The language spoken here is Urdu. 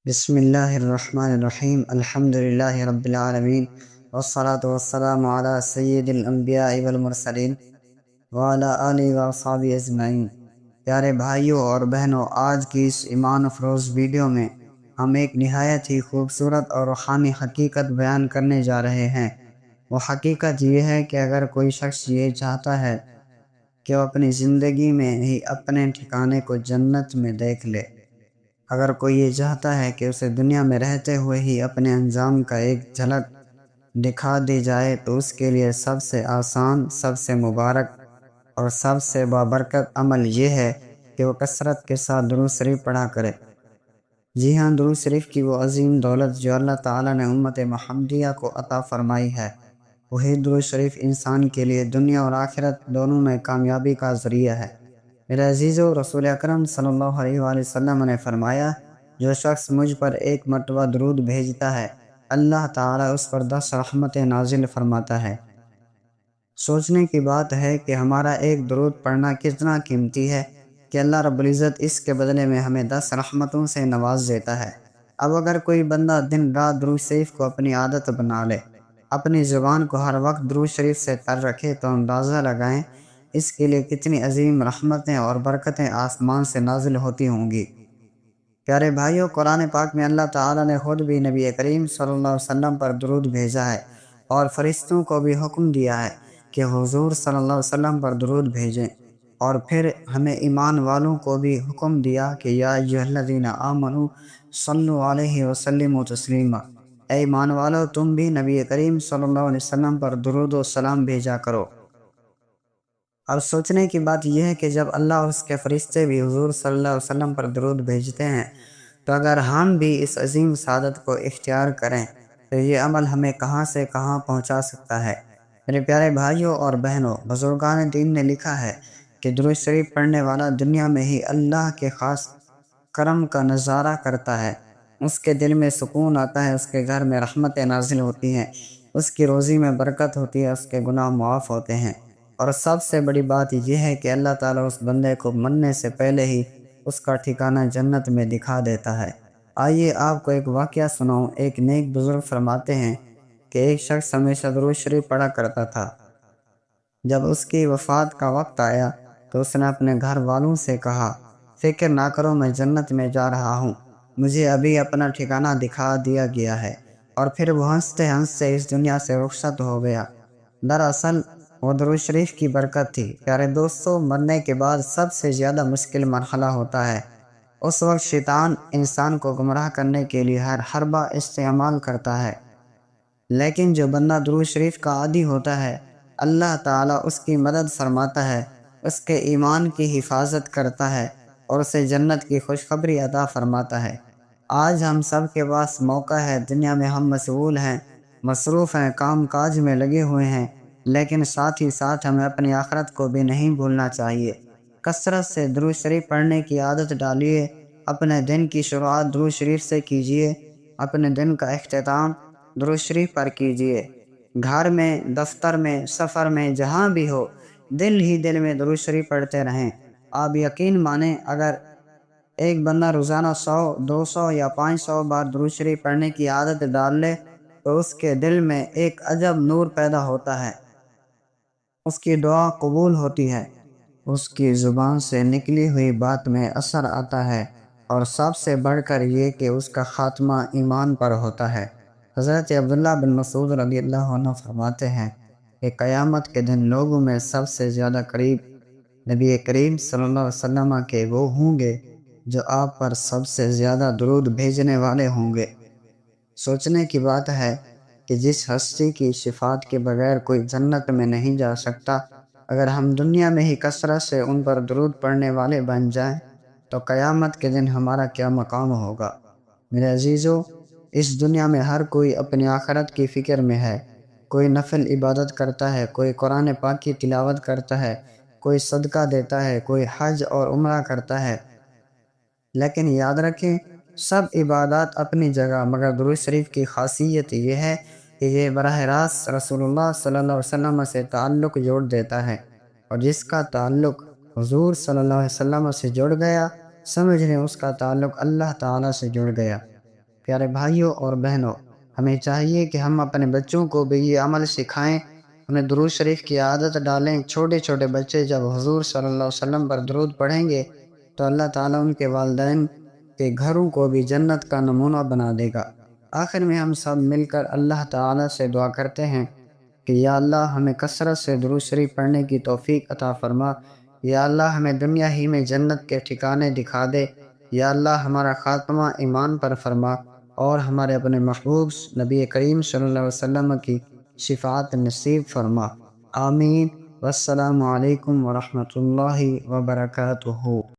بسم اللہ الرحمن الرحیم الحمد للہ رب العالمین والصلاة والسلام علی سید الانبیاء والمرسلین وعلی آلہ واصحابہ اجمعین۔ پیارے بھائیوں اور بہنوں، آج کی اس ایمان افروز ویڈیو میں ہم ایک نہایت ہی خوبصورت اور روحانی حقیقت بیان کرنے جا رہے ہیں۔ وہ حقیقت یہ ہے کہ اگر کوئی شخص یہ چاہتا ہے کہ وہ اپنی زندگی میں ہی اپنے ٹھکانے کو جنت میں دیکھ لے، اگر کوئی یہ چاہتا ہے کہ اسے دنیا میں رہتے ہوئے ہی اپنے انجام کا ایک جھلک دکھا دی جائے، تو اس کے لیے سب سے آسان، سب سے مبارک اور سب سے بابرکت عمل یہ ہے کہ وہ کثرت کے ساتھ درود شریف پڑھا کرے۔ جی ہاں، درود شریف کی وہ عظیم دولت جو اللہ تعالیٰ نے امت محمدیہ کو عطا فرمائی ہے، وہی درود شریف انسان کے لیے دنیا اور آخرت دونوں میں کامیابی کا ذریعہ ہے۔ میرے عزیزو، رسول اکرم صلی اللہ علیہ وآلہ وسلم نے فرمایا، جو شخص مجھ پر ایک مرتبہ درود بھیجتا ہے، اللہ تعالیٰ اس پر 10 رحمتیں نازل فرماتا ہے۔ سوچنے کی بات ہے کہ ہمارا ایک درود پڑھنا کتنا قیمتی ہے کہ اللہ رب العزت اس کے بدلے میں ہمیں 10 رحمتوں سے نواز دیتا ہے۔ اب اگر کوئی بندہ دن رات درود شریف کو اپنی عادت بنا لے، اپنی زبان کو ہر وقت درود شریف سے تر رکھے، تو اندازہ لگائیں اس کے لیے کتنی عظیم رحمتیں اور برکتیں آسمان سے نازل ہوتی ہوں گی۔ پیارے بھائیوں، قرآن پاک میں اللہ تعالیٰ نے خود بھی نبی کریم صلی اللہ علیہ وسلم پر درود بھیجا ہے اور فرشتوں کو بھی حکم دیا ہے کہ حضور صلی اللہ علیہ وسلم پر درود بھیجیں، اور پھر ہمیں ایمان والوں کو بھی حکم دیا کہ یا ایھا الذین آمنوا صلوا علیہ وسلموا تسلیما، اے ایمان والو تم بھی نبی کریم صلی اللہ علیہ وسلم پر درود و سلام بھیجا کرو۔ اب سوچنے کی بات یہ ہے کہ جب اللہ اور اس کے فرشتے بھی حضور صلی اللہ علیہ وسلم پر درود بھیجتے ہیں، تو اگر ہم بھی اس عظیم سعادت کو اختیار کریں تو یہ عمل ہمیں کہاں سے کہاں پہنچا سکتا ہے۔ میرے پیارے بھائیوں اور بہنوں، بزرگان دین نے لکھا ہے کہ درود شریف پڑھنے والا دنیا میں ہی اللہ کے خاص کرم کا نظارہ کرتا ہے، اس کے دل میں سکون آتا ہے، اس کے گھر میں رحمتیں نازل ہوتی ہیں، اس کی روزی میں برکت ہوتی ہے، اس کے گناہ معاف ہوتے ہیں، اور سب سے بڑی بات یہ ہے کہ اللہ تعالیٰ اس بندے کو مرنے سے پہلے ہی اس کا ٹھکانہ جنت میں دکھا دیتا ہے۔ آئیے آپ کو ایک واقعہ سناؤں۔ ایک نیک بزرگ فرماتے ہیں کہ ایک شخص ہمیشہ درود شریف پڑھا کرتا تھا۔ جب اس کی وفات کا وقت آیا تو اس نے اپنے گھر والوں سے کہا، فکر نہ کرو، میں جنت میں جا رہا ہوں، مجھے ابھی اپنا ٹھکانہ دکھا دیا گیا ہے۔ اور پھر وہ ہنستے ہنستے اس دنیا سے رخصت ہو گیا۔ دراصل وہ درود شریف کی برکت تھی۔ پیارے دوستو، مرنے کے بعد سب سے زیادہ مشکل مرحلہ ہوتا ہے۔ اس وقت شیطان انسان کو گمراہ کرنے کے لیے ہر حربہ استعمال کرتا ہے، لیکن جو بندہ درود شریف کا عادی ہوتا ہے، اللہ تعالیٰ اس کی مدد فرماتا ہے، اس کے ایمان کی حفاظت کرتا ہے اور اسے جنت کی خوشخبری عطا فرماتا ہے۔ آج ہم سب کے پاس موقع ہے، دنیا میں ہم مشغول ہیں، مصروف ہیں، کام کاج میں لگے ہوئے ہیں، لیکن ساتھ ہی ساتھ ہمیں اپنی آخرت کو بھی نہیں بھولنا چاہیے۔ کثرت سے درود شریف پڑھنے کی عادت ڈالیے، اپنے دن کی شروعات درود شریف سے کیجیے، اپنے دن کا اختتام درود شریف پر کیجیے۔ گھر میں، دفتر میں، سفر میں، جہاں بھی ہو، دل ہی دل میں درود شریف پڑھتے رہیں۔ آپ یقین مانیں، اگر ایک بندہ روزانہ 100، 200 یا 500 بار درود شریف پڑھنے کی عادت ڈال لے تو اس کے دل میں ایک عجب نور پیدا ہوتا ہے، اس کی دعا قبول ہوتی ہے، اس کی زبان سے نکلی ہوئی بات میں اثر آتا ہے، اور سب سے بڑھ کر یہ کہ اس کا خاتمہ ایمان پر ہوتا ہے۔ حضرت عبداللہ بن مسعود رضی اللہ عنہ فرماتے ہیں کہ قیامت کے دن لوگوں میں سب سے زیادہ قریب نبی کریم صلی اللہ علیہ وسلم کے وہ ہوں گے جو آپ پر سب سے زیادہ درود بھیجنے والے ہوں گے۔ سوچنے کی بات ہے کہ جس ہستی کی شفاعت کے بغیر کوئی جنت میں نہیں جا سکتا، اگر ہم دنیا میں ہی کثرت سے ان پر درود پڑھنے والے بن جائیں تو قیامت کے دن ہمارا کیا مقام ہوگا۔ میرے عزیزو، اس دنیا میں ہر کوئی اپنی آخرت کی فکر میں ہے۔ کوئی نفل عبادت کرتا ہے، کوئی قرآن پاک کی تلاوت کرتا ہے، کوئی صدقہ دیتا ہے، کوئی حج اور عمرہ کرتا ہے، لیکن یاد رکھیں سب عبادات اپنی جگہ، مگر درود شریف کی خاصیت یہ ہے کہ یہ براہ راست رسول اللہ صلی اللہ علیہ وسلم سے تعلق جوڑ دیتا ہے، اور جس کا تعلق حضور صلی اللہ علیہ وسلم سے جڑ گیا، سمجھ لیں اس کا تعلق اللہ تعالیٰ سے جڑ گیا۔ پیارے بھائیوں اور بہنوں، ہمیں چاہیے کہ ہم اپنے بچوں کو بھی یہ عمل سکھائیں، انہیں درود شریف کی عادت ڈالیں۔ چھوٹے چھوٹے بچے جب حضور صلی اللہ علیہ وسلم پر درود پڑھیں گے تو اللہ تعالیٰ ان کے والدین کے گھروں کو بھی جنت کا نمونہ بنا دے گا۔ آخر میں ہم سب مل کر اللہ تعالیٰ سے دعا کرتے ہیں کہ یا اللہ ہمیں کثرت سے درود شریف پڑھنے کی توفیق عطا فرما۔ یا اللہ ہمیں دنیا ہی میں جنت کے ٹھکانے دکھا دے۔ یا اللہ ہمارا خاتمہ ایمان پر فرما اور ہمارے اپنے محبوب نبی کریم صلی اللہ علیہ وسلم کی شفاعت نصیب فرما۔ آمین۔ والسلام علیکم ورحمۃ اللہ وبرکاتہ۔